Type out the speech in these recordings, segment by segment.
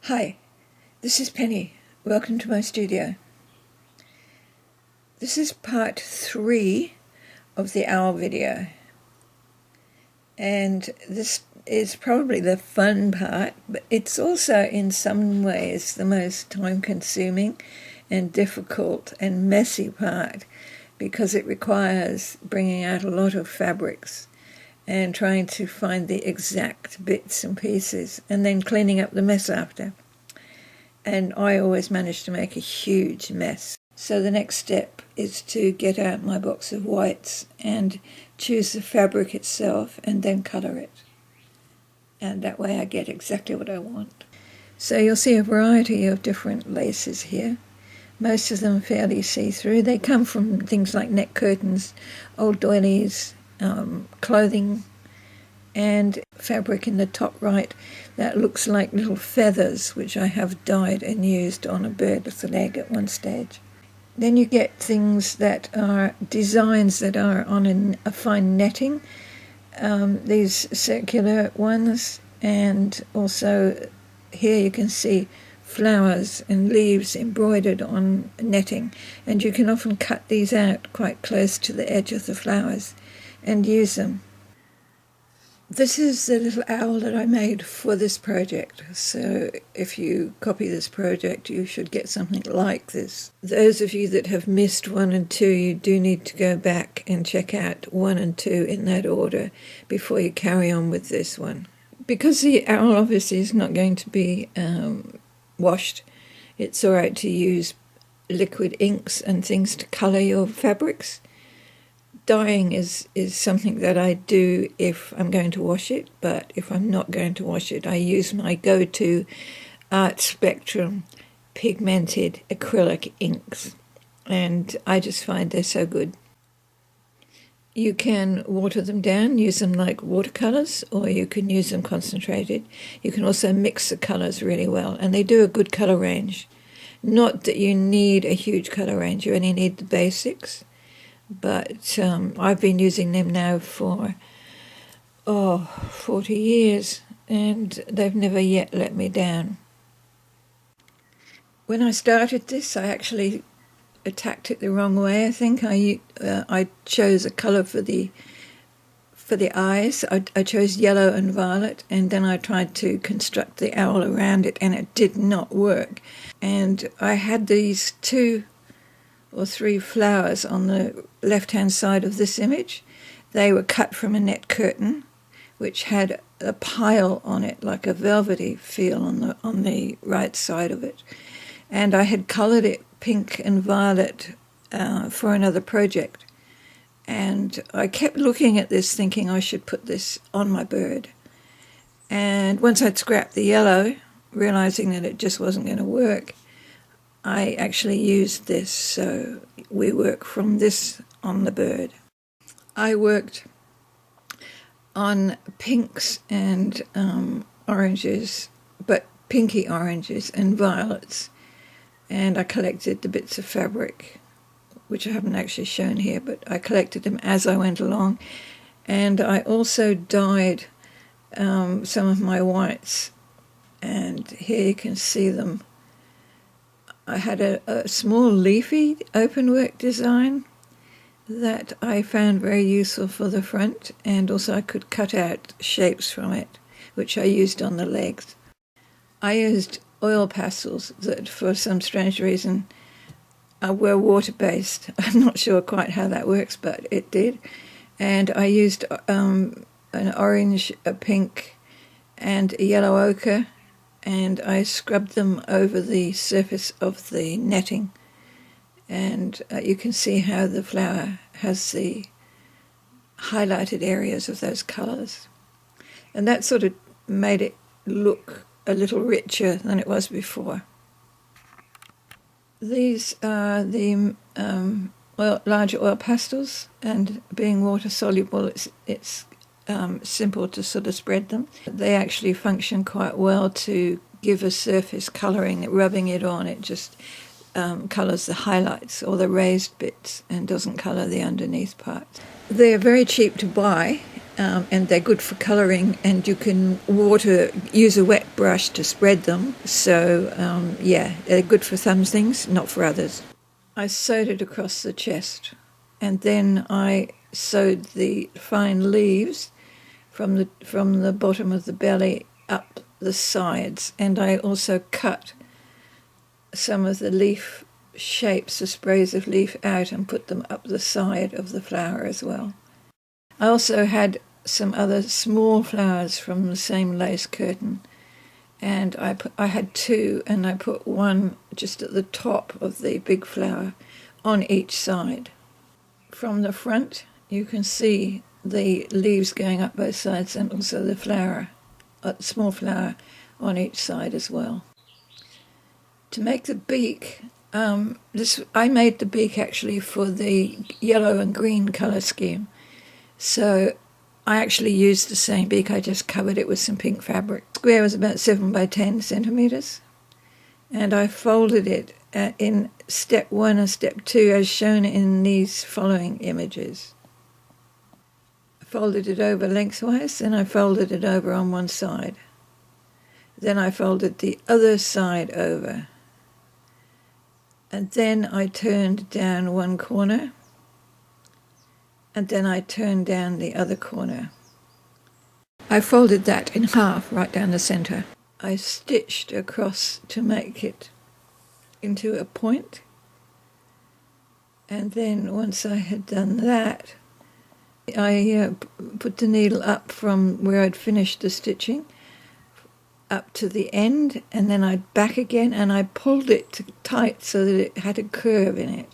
Hi, this is Penny. Welcome to my studio. This is part 3 of the owl video. And this is probably the fun part, but it's also in some ways the most time-consuming and difficult and messy part because it requires bringing out a lot of fabrics and trying to find the exact bits and pieces and then cleaning up the mess after. And I always manage to make a huge mess. So the next step is to get out my box of whites and choose the fabric itself and then colour it. And that way I get exactly what I want. So you'll see a variety of different laces here. Most of them fairly see-through. They come from things like neck curtains, old doilies, clothing, and fabric in the top right that looks like little feathers, which I have dyed and used on a bird's leg at one stage. Then you get things that are designs that are on a fine netting, these circular ones, and also here you can see flowers and leaves embroidered on netting, and you can often cut these out quite close to the edge of the flowers and use them. This is the little owl that I made for this project, so if you copy this project you should get something like this. Those of you that have missed 1 and 2, you do need to go back and check out 1 and 2 in that order before you carry on with this one. Because the owl obviously is not going to be washed, it's alright to use liquid inks and things to colour your fabrics. Dyeing is something that I do if I'm going to wash it, but if I'm not going to wash it, I use my go-to Art Spectrum pigmented acrylic inks, and I just find they're so good. You can water them down, use them like watercolours, or you can use them concentrated. You can also mix the colours really well, and they do a good colour range. Not that you need a huge colour range, you only need the basics. But I've been using them now for 40 years, and they've never yet let me down. When I started this, I actually attacked it the wrong way. I think I chose a colour for the eyes. I chose yellow and violet, and then I tried to construct the owl around it, and it did not work. And I had these 2 or 3 flowers on the left-hand side of this image. They were cut from a net curtain, which had a pile on it, like a velvety feel on the right side of it. And I had coloured it pink and violet for another project. And I kept looking at this thinking I should put this on my bird. And once I'd scrapped the yellow, realising that it just wasn't going to work, I actually used this, so we work from this on the bird. I worked on pinks and oranges, but pinky oranges and violets, and I collected the bits of fabric, which I haven't actually shown here, but I collected them as I went along, and I also dyed some of my whites, and here you can see them. I had a small leafy openwork design that I found very useful for the front, and also I could cut out shapes from it, which I used on the legs. I used oil pastels that for some strange reason were water-based. I'm not sure quite how that works, but it did. And I used an orange, a pink, and a yellow ochre, and I scrubbed them over the surface of the netting, and you can see how the flower has the highlighted areas of those colours, and that sort of made it look a little richer than it was before. These are the larger oil pastels, and being water soluble, it's simple to sort of spread them. They actually function quite well to give a surface colouring. Rubbing it on, it just colours the highlights or the raised bits and doesn't colour the underneath parts. They're very cheap to buy, and they're good for colouring, and you can use a wet brush to spread them. So yeah, they're good for some things, not for others. I sewed it across the chest, and then I sewed the fine leaves from the bottom of the belly up the sides, and I also cut some of the leaf shapes, the sprays of leaf out, and put them up the side of the flower as well. I also had some other small flowers from the same lace curtain, and I had two, and I put one just at the top of the big flower on each side. From the front you can see the leaves going up both sides, and also the flower, a small flower on each side as well. To make the beak, I made the beak actually for the yellow and green colour scheme. So I actually used the same beak, I just covered it with some pink fabric. The square was about 7 by 10 centimetres, and I folded it in step 1 and step 2 as shown in these following images. I folded it over lengthwise, then I folded it over on one side. Then I folded the other side over. And then I turned down one corner, and then I turned down the other corner. I folded that in half right down the centre. I stitched across to make it into a point, and then once I had done that, I put the needle up from where I'd finished the stitching up to the end, and then I'd back again, and I pulled it tight so that it had a curve in it.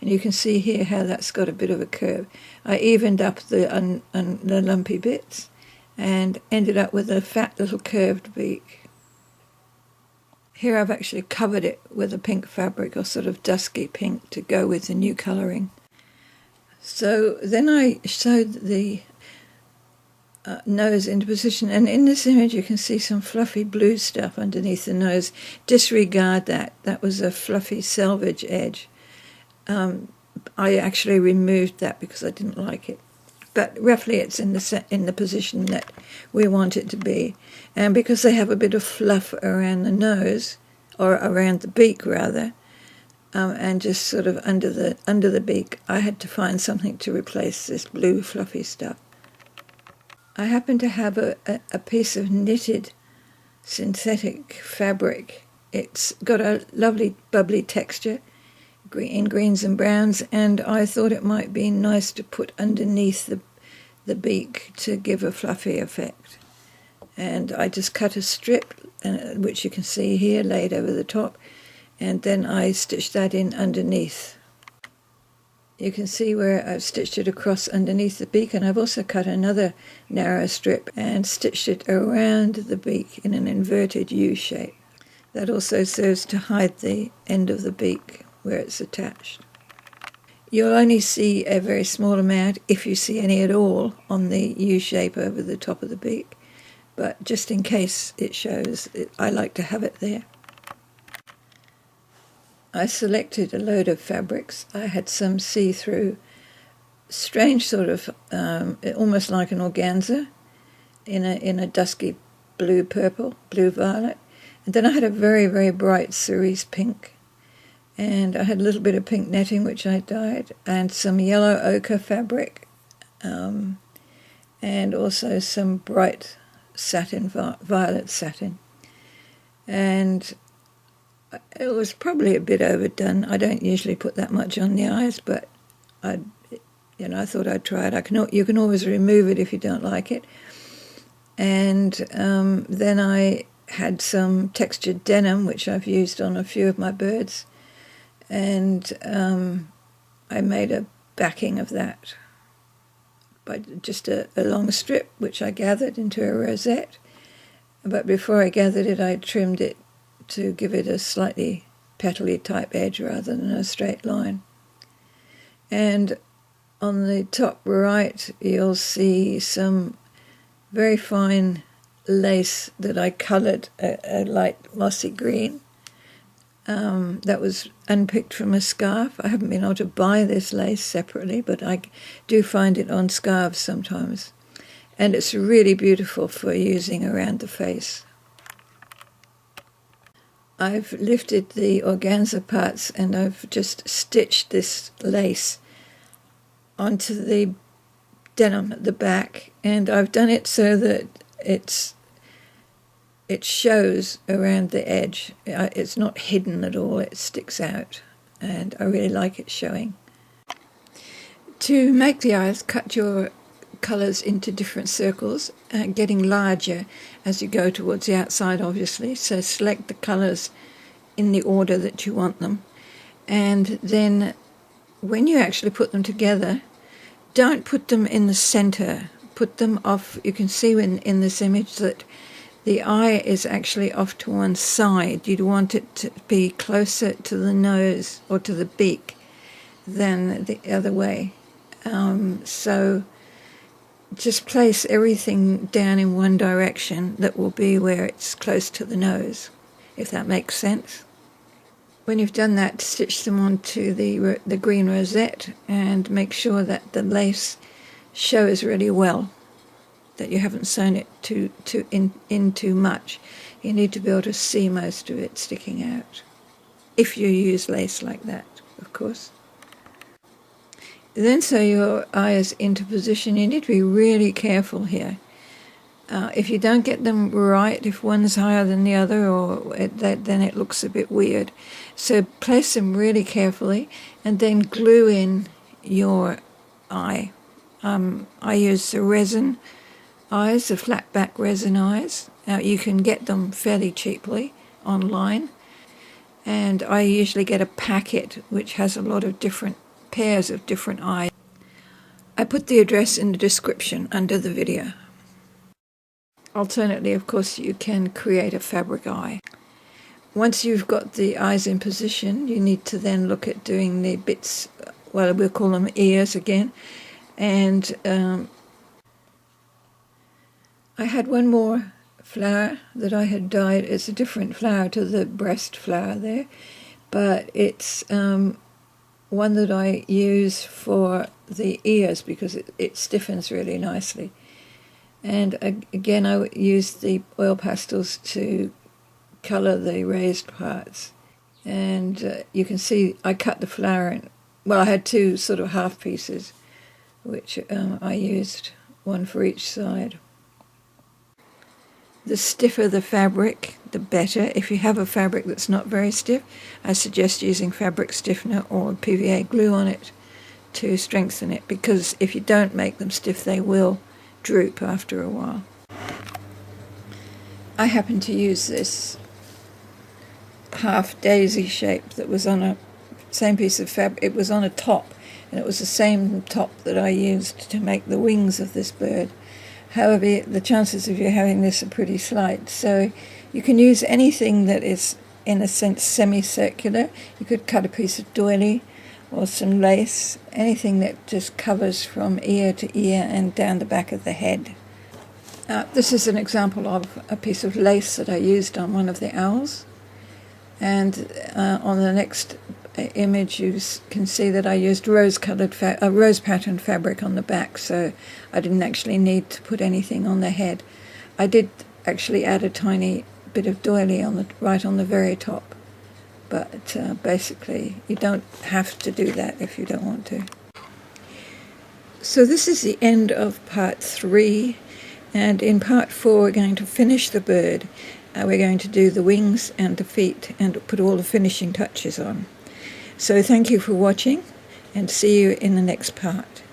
And you can see here how that's got a bit of a curve. I evened up the lumpy bits and ended up with a fat little curved beak. Here I've actually covered it with a pink fabric, or sort of dusky pink, to go with the new colouring. So then I sewed the nose into position, and in this image you can see some fluffy blue stuff underneath the nose. Disregard that. That was a fluffy selvage edge. I actually removed that because I didn't like it. But roughly it's in the position that we want it to be. And because they have a bit of fluff around the nose, or around the beak rather, and just sort of under the beak, I had to find something to replace this blue fluffy stuff. I happen to have a piece of knitted synthetic fabric. It's got a lovely bubbly texture in greens and browns, and I thought it might be nice to put underneath the beak to give a fluffy effect. And I just cut a strip, which you can see here, laid over the top, and then I stitched that in underneath. You can see where I've stitched it across underneath the beak, and I've also cut another narrow strip and stitched it around the beak in an inverted U shape. That also serves to hide the end of the beak where it's attached. You'll only see a very small amount, if you see any at all, on the U shape over the top of the beak, but just in case it shows, I like to have it there. I selected a load of fabrics. I had some see-through, strange sort of, almost like an organza, in a dusky blue-purple, blue-violet. And then I had a very, very bright cerise pink. And I had a little bit of pink netting, which I dyed, and some yellow ochre fabric, and also some bright satin, violet satin. And it was probably a bit overdone. I don't usually put that much on the eyes, but I thought I'd try it. You can always remove it if you don't like it. And then I had some textured denim, which I've used on a few of my birds, and I made a backing of that by just a long strip, which I gathered into a rosette. But before I gathered it, I trimmed it to give it a slightly petally type edge rather than a straight line. And on the top right, you'll see some very fine lace that I coloured a light mossy green. That was unpicked from a scarf. I haven't been able to buy this lace separately, but I do find it on scarves sometimes. and it's really beautiful for using around the face. I've lifted the organza parts and I've just stitched this lace onto the denim at the back, and I've done it so that it shows around the edge. It's not hidden at all, it sticks out, and I really like it showing. To make the eyes, cut your colours into different circles, getting larger as you go towards the outside, obviously. So select the colours in the order that you want them, and then when you actually put them together, don't put them in the centre, put them off. You can see in this image that the eye is actually off to one side. You'd want it to be closer to the nose or to the beak than the other way. So just place everything down in one direction that will be where it's close to the nose, if that makes sense. When you've done that, stitch them onto the green rosette and make sure that the lace shows really well, that you haven't sewn it in too much. You need to be able to see most of it sticking out, if you use lace like that, of course. Then sew your eyes into position. You need to be really careful here. If you don't get them right, if one's higher than the other, then it looks a bit weird. So place them really carefully and then glue in your eye. I use the resin eyes, the flat back resin eyes. You can get them fairly cheaply online, and I usually get a packet which has a lot of different pairs of different eyes. I put the address in the description under the video. Alternately, of course, you can create a fabric eye. Once you've got the eyes in position, you need to then look at doing the bits, well, we'll call them ears again. And I had one more flower that I had dyed. It's a different flower to the breast flower there, but it's one that I use for the ears because it stiffens really nicely. And again, I used the oil pastels to colour the raised parts. And you can see I cut the flower in. Well, I had two sort of half pieces, which I used, one for each side. The stiffer the fabric, the better. If you have a fabric that's not very stiff, I suggest using fabric stiffener or PVA glue on it to strengthen it, because if you don't make them stiff, they will droop after a while. I happen to use this half daisy shape that was on a same piece of fabric. It was on a top, and it was the same top that I used to make the wings of this bird. However, the chances of you having this are pretty slight, so you can use anything that is, in a sense, semicircular. You could cut a piece of doily or some lace, anything that just covers from ear to ear and down the back of the head. This is an example of a piece of lace that I used on one of the owls, and on the next image you can see that I used rose pattern fabric on the back, so I didn't actually need to put anything on the head. I did actually add a tiny bit of doily right on the very top, but basically you don't have to do that if you don't want to. So this is the end of part 3, and in part 4 we're going to finish the bird. We're going to do the wings and the feet and put all the finishing touches on. So thank you for watching, and see you in the next part.